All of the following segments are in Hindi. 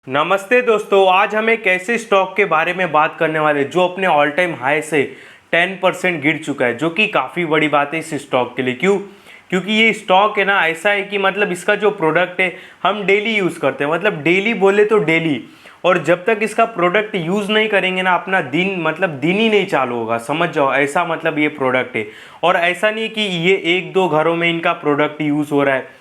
नमस्ते दोस्तों, आज हम एक ऐसे स्टॉक के बारे में बात करने वाले जो अपने ऑल टाइम हाई से 10% गिर चुका है, जो कि काफ़ी बड़ी बात है इस स्टॉक के लिए। क्यों? क्योंकि ये स्टॉक है ना, ऐसा है कि मतलब इसका जो प्रोडक्ट है हम डेली यूज़ करते हैं, मतलब डेली बोले तो डेली। और जब तक इसका प्रोडक्ट यूज़ नहीं करेंगे ना, अपना दिन मतलब दिन ही नहीं चालू होगा, समझ जाओ। ऐसा मतलब ये प्रोडक्ट है। और ऐसा नहीं कि ये एक दो घरों में इनका प्रोडक्ट यूज़ हो रहा है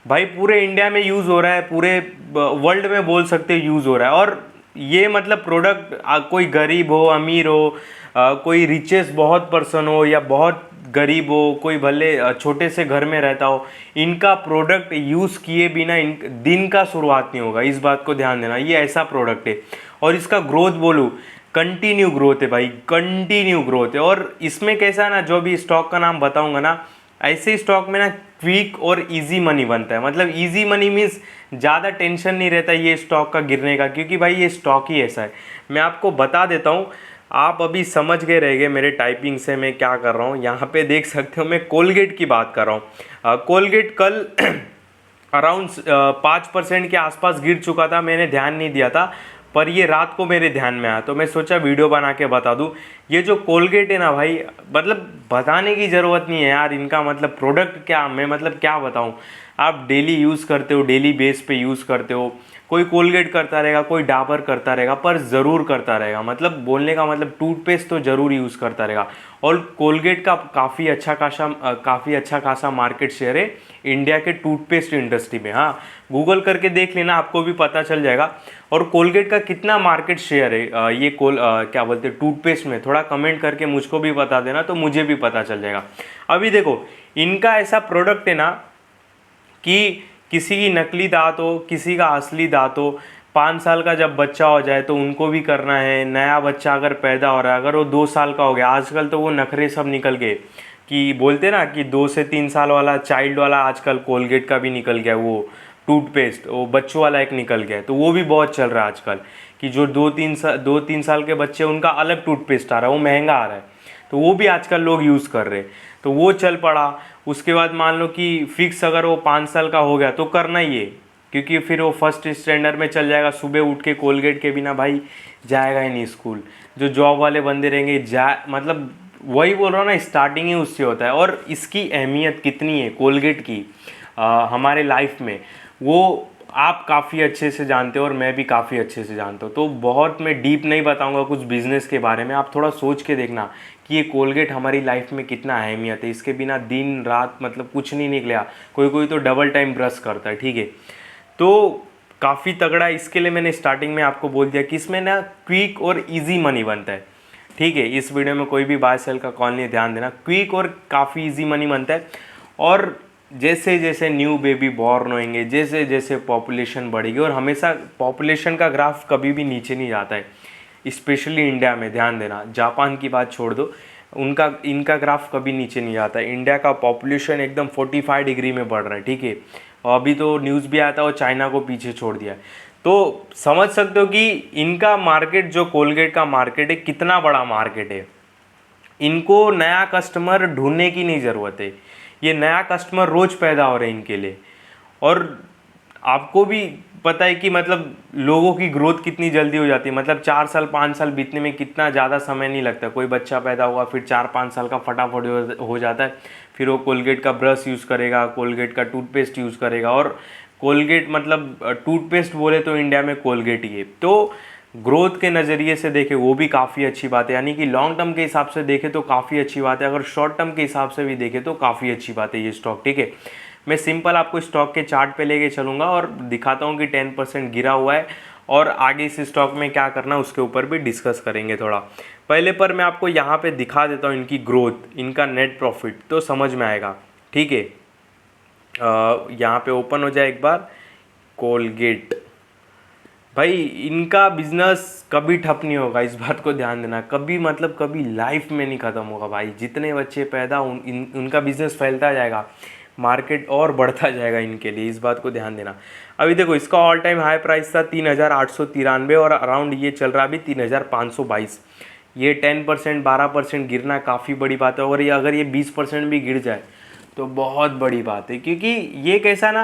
भाई, पूरे इंडिया में यूज़ हो रहा है, पूरे वर्ल्ड में बोल सकते हो यूज़ हो रहा है। और ये मतलब प्रोडक्ट कोई गरीब हो अमीर हो, कोई रिचेस्ट बहुत पर्सन हो या बहुत गरीब हो, कोई भले छोटे से घर में रहता हो, इनका प्रोडक्ट यूज़ किए बिना इन दिन का शुरुआत नहीं होगा। इस बात को ध्यान देना, ये ऐसा प्रोडक्ट है। और इसका ग्रोथ बोलूँ, कंटिन्यू ग्रोथ है भाई, कंटिन्यू ग्रोथ है। और इसमें कैसा है ना, जो भी स्टॉक का नाम बताऊंगा ना, ऐसे स्टॉक में ना क्विक और इजी मनी बनता है। मतलब इजी मनी मीन्स ज़्यादा टेंशन नहीं रहता ये स्टॉक का गिरने का, क्योंकि भाई ये स्टॉक ही ऐसा है। मैं आपको बता देता हूँ, आप अभी समझ गए रहेंगे मेरे टाइपिंग से मैं क्या कर रहा हूँ। यहाँ पे देख सकते हो मैं कोलगेट की बात कर रहा हूँ। कोलगेट कल अराउंड 5% के आसपास गिर चुका था, मैंने ध्यान नहीं दिया था, पर ये रात को मेरे ध्यान में आया तो मैं सोचा वीडियो बना के बता दूं। ये जो कोलगेट है ना भाई, मतलब बताने की ज़रूरत नहीं है यार, इनका मतलब प्रोडक्ट क्या, मैं मतलब क्या बताऊं। आप डेली यूज़ करते हो, डेली बेस पे यूज़ करते हो, कोई कोलगेट करता रहेगा, कोई डाबर करता रहेगा, पर ज़रूर करता रहेगा। मतलब बोलने का मतलब टूथपेस्ट तो ज़रूर यूज़ करता रहेगा। और कोलगेट का काफ़ी अच्छा खासा मार्केट शेयर है इंडिया के टूथपेस्ट इंडस्ट्री में। हाँ, गूगल करके देख लेना, आपको भी पता चल जाएगा। और कोलगेट का कितना मार्केट शेयर है ये क्या बोलते हैं टूथपेस्ट में, थोड़ा कमेंट करके मुझको भी बता देना तो मुझे भी पता चल जाएगा। अभी देखो, इनका ऐसा प्रोडक्ट है ना कि किसी की नकली दांत हो, किसी का असली दांत हो, 5 साल का जब बच्चा हो जाए तो उनको भी करना है। नया बच्चा अगर पैदा हो रहा है, अगर वो 2 साल का हो गया, आजकल तो वो नखरे सब निकल गए कि बोलते ना कि 2 से 3 साल वाला चाइल्ड वाला आजकल कोलगेट का भी निकल गया, वो टूथपेस्ट वो बच्चों वाला एक निकल गया है, तो वो भी बहुत चल रहा है आजकल कि जो 2-3 साल के बच्चे उनका अलग टूथपेस्ट आ रहा है, वो महंगा आ रहा है, तो वो भी आजकल लोग यूज़ कर रहे हैं, तो वो चल पड़ा। उसके बाद मान लो कि फिक्स अगर वो 5 साल का हो गया तो करना ही है, क्योंकि फिर वो फर्स्ट स्टैंडर्ड में चल जाएगा, सुबह उठ के कोलगेट के बिना भाई जाएगा ही नहीं स्कूल। जो जॉब वाले बंदे रहेंगे मतलब वही बोल रहा हूँ ना, स्टार्टिंग ही उससे होता है। और इसकी अहमियत कितनी है कोलगेट की हमारे लाइफ में, वो आप काफ़ी अच्छे से जानते हो और मैं भी काफ़ी अच्छे से जानता हूँ। तो बहुत मैं डीप नहीं बताऊँगा कुछ बिज़नेस के बारे में, आप थोड़ा सोच के देखना कि ये कोलगेट हमारी लाइफ में कितना अहमियत है। इसके बिना दिन रात मतलब कुछ नहीं निकला। कोई कोई तो डबल टाइम ब्रश करता है, ठीक है। तो काफ़ी तगड़ा, इसके लिए मैंने स्टार्टिंग में आपको बोल दिया कि इसमें ना क्विक और ईजी मनी बनता है, ठीक है। इस वीडियो में कोई भी बाय सेल का कॉल नहीं, ध्यान देना, क्विक और काफ़ी ईजी मनी बनता है। और जैसे जैसे न्यू बेबी बॉर्न होंगे, जैसे जैसे पॉपुलेशन बढ़ेगी, और हमेशा पॉपुलेशन का ग्राफ कभी भी नीचे नहीं जाता है, स्पेशली इंडिया में, ध्यान देना। जापान की बात छोड़ दो, इनका ग्राफ कभी नीचे नहीं जाता है। इंडिया का पॉपुलेशन एकदम 45 डिग्री में बढ़ रहा है, ठीक है। और अभी तो न्यूज़ भी आता है और चाइना को पीछे छोड़ दिया है। तो समझ सकते हो कि इनका मार्केट, जो कोलगेट का मार्केट है, कितना बड़ा मार्केट है। इनको नया कस्टमर ढूंढने की नहीं ज़रूरत है, ये नया कस्टमर रोज़ पैदा हो रहे हैं इनके लिए। और आपको भी पता है कि मतलब लोगों की ग्रोथ कितनी जल्दी हो जाती है, मतलब 4 साल 5 साल बीतने में कितना ज़्यादा समय नहीं लगता। कोई बच्चा पैदा हुआ, फिर 4-5 साल का फटाफट हो जाता है। फिर वो कोलगेट का ब्रश यूज़ करेगा, कोलगेट का टूथपेस्ट यूज़ करेगा। और कोलगेट मतलब टूथपेस्ट बोले तो इंडिया में कोलगेट ही है। तो ग्रोथ के नज़रिए से देखें वो भी काफ़ी अच्छी बात है, यानी कि लॉन्ग टर्म के हिसाब से देखें तो काफ़ी अच्छी बात है। अगर शॉर्ट टर्म के हिसाब से भी देखें तो काफ़ी अच्छी बात है ये स्टॉक, ठीक है। मैं सिंपल आपको स्टॉक के चार्ट पे लेके चलूँगा और दिखाता हूँ कि 10% गिरा हुआ है, और आगे इस स्टॉक में क्या करना है उसके ऊपर भी डिस्कस करेंगे थोड़ा। पहले पर मैं आपको यहाँ पे दिखा देता हूँ इनकी ग्रोथ, इनका नेट प्रॉफिट, तो समझ में आएगा, ठीक है। यहाँ पे ओपन हो जाए एक बार कोलगेट। भाई इनका बिजनेस कभी ठप नहीं होगा, इस बात को ध्यान देना, कभी मतलब कभी लाइफ में नहीं ख़त्म होगा भाई। जितने बच्चे पैदा उनका बिजनेस फैलता जाएगा, मार्केट और बढ़ता जाएगा इनके लिए, इस बात को ध्यान देना। अभी देखो, इसका ऑल टाइम हाई प्राइस था 3,893 और अराउंड ये चल रहा अभी 3,522। ये 10% 12% गिरना काफ़ी बड़ी बात है। और ये अगर ये 20% भी गिर जाए तो बहुत बड़ी बात है, क्योंकि ये कैसा ना,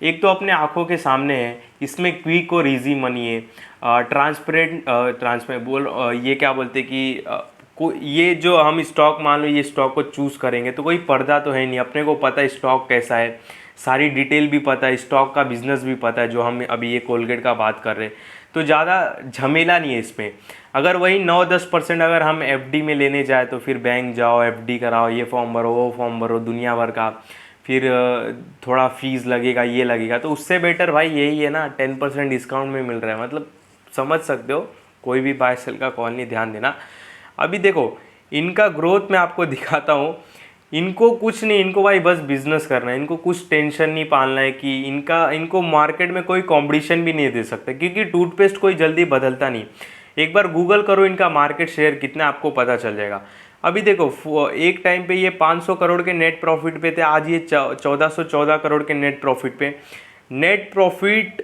एक तो अपने आंखों के सामने है, इसमें क्विक और इजी मनी है, ट्रांसपेरेंट बोल ये क्या बोलते कि ये जो हम स्टॉक मान लो ये स्टॉक को चूज़ करेंगे तो कोई पर्दा तो है नहीं, अपने को पता है स्टॉक कैसा है, सारी डिटेल भी पता है, स्टॉक का बिजनेस भी पता है, जो हम अभी ये कोलगेट का बात कर रहे हैं, तो ज़्यादा झमेला नहीं है इसमें। अगर वही 9-10% अगर हम एफडी में लेने जाए तो फिर बैंक जाओ, एफडी कराओ, ये फॉर्म भरो, वो फॉर्म भरो, दुनिया भर का, फिर थोड़ा फीस लगेगा, ये लगेगा, तो उससे बेटर भाई यही है ना, 10% डिस्काउंट में मिल रहा है, मतलब समझ सकते हो। कोई भी बाय सेल का कॉल नहीं, ध्यान देना। अभी देखो इनका ग्रोथ मैं आपको दिखाता हूँ, इनको कुछ नहीं, इनको भाई बस बिजनेस करना है, इनको कुछ टेंशन नहीं पालना है कि इनको मार्केट में कोई कंपटीशन भी नहीं दे सकता, क्योंकि टूथपेस्ट कोई जल्दी बदलता नहीं। एक बार गूगल करो इनका मार्केट शेयर कितना, आपको पता चल जाएगा। अभी देखो एक टाइम पे ये 500 करोड़ के नेट प्रॉफिट पे थे, आज ये 1414 करोड़ के नेट प्रॉफिट पे। नेट प्रॉफिट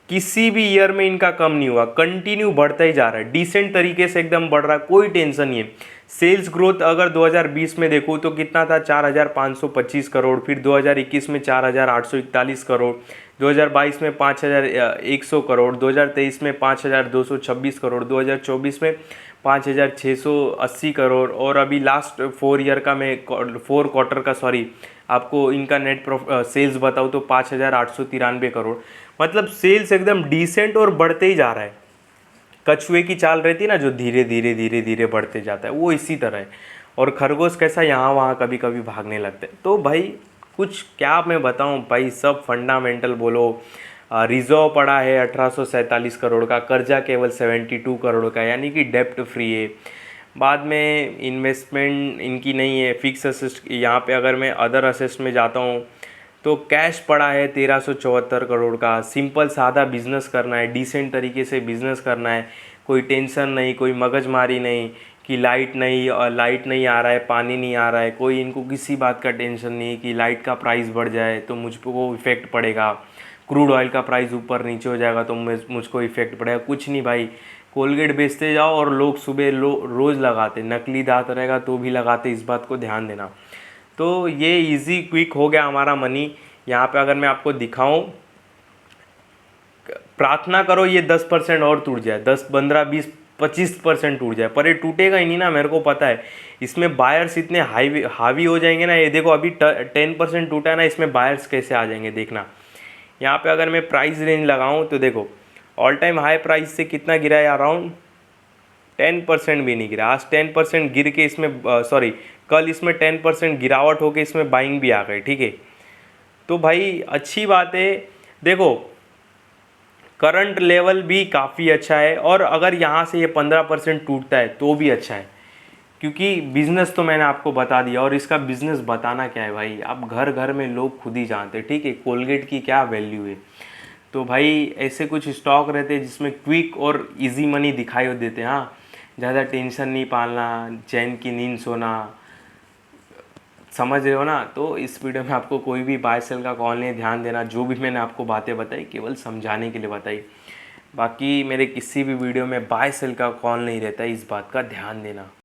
किसी भी ईयर में इनका कम नहीं हुआ, कंटिन्यू बढ़ता ही जा रहा है, डिसेंट तरीके से एकदम बढ़ रहा है, कोई टेंशन नहीं है। सेल्स ग्रोथ अगर 2020 में देखो तो कितना था, 4525 करोड़, फिर 2021 में 4841 करोड़, 2022 में 5100 करोड़, 2023 में 5226 करोड़, 2024 में 5680 करोड़, और अभी लास्ट 4 क्वार्टर का आपको इनका नेट सेल्स बताऊँ तो 5893 करोड़। मतलब सेल्स एकदम डिसेंट और बढ़ते ही जा रहा है। कछुए की चाल रहती है ना, जो धीरे धीरे धीरे धीरे बढ़ते जाता है, वो इसी तरह है। और खरगोश कैसा यहाँ वहाँ कभी कभी भागने लगता है। तो भाई कुछ क्या मैं बताऊँ भाई, सब फंडामेंटल बोलो। रिजर्व पड़ा है 1847 करोड़ का, कर्जा केवल 72 करोड़ का, यानी कि डेप्ट फ्री है। बाद में इन्वेस्टमेंट इनकी नहीं है, फिक्स असेस्ट। यहाँ पे अगर मैं अदर असेस्ट में जाता हूँ तो कैश पड़ा है 1374 करोड़ का। सिंपल सादा बिजनेस करना है, डिसेंट तरीके से बिजनेस करना है, कोई टेंशन नहीं, कोई मगजमारी नहीं कि लाइट नहीं आ रहा है, पानी नहीं आ रहा है, कोई इनको किसी बात का टेंशन नहीं कि लाइट का प्राइस बढ़ जाए तो मुझको इफ़ेक्ट पड़ेगा, क्रूड ऑयल का प्राइस ऊपर नीचे हो जाएगा तो मुझको इफ़ेक्ट पड़ेगा। कुछ नहीं भाई, कोलगेट बेचते जाओ, और लोग सुबह रोज़ लगाते, नकली दांत रहेगा तो भी लगाते, इस बात को ध्यान देना। तो ये इजी क्विक हो गया हमारा मनी। यहाँ पे अगर मैं आपको दिखाऊं, प्रार्थना करो ये 10% और टूट जाए, 10, 15, 20, 25% टूट जाए, पर ये टूटेगा ही नहीं ना, मेरे को पता है। इसमें बायर्स इतने हावी हो जाएंगे ना, ये देखो अभी 10% टूटा है ना, इसमें बायर्स कैसे आ जाएंगे देखना। यहाँ पे अगर मैं प्राइस रेंज लगाऊँ तो देखो ऑल टाइम हाई प्राइस से कितना गिरा है, अराउंड 10% भी नहीं गिरा। आज 10% गिर के इसमें कल इसमें 10% गिरावट होके इसमें बाइंग भी आ गई, ठीक है। तो भाई अच्छी बात है। देखो करंट लेवल भी काफ़ी अच्छा है, और अगर यहाँ से ये 15% टूटता है तो भी अच्छा है, क्योंकि बिज़नेस तो मैंने आपको बता दिया। और इसका बिज़नेस बताना क्या है भाई, अब घर घर में लोग खुद ही जानते हैं, ठीक है, कोलगेट की क्या वैल्यू है। तो भाई ऐसे कुछ स्टॉक रहते हैं जिसमें क्विक और इजी मनी दिखाई देते हैं। हाँ, ज़्यादा टेंशन नहीं पालना, चैन की नींद सोना, समझ रहे हो ना। तो इस वीडियो में आपको कोई भी बाय सेल का कॉल नहीं, ध्यान देना, जो भी मैंने आपको बातें बताई केवल समझाने के लिए बताई। बाकी मेरे किसी भी वीडियो में बाय सेल का कॉल नहीं रहता है, इस बात का ध्यान देना।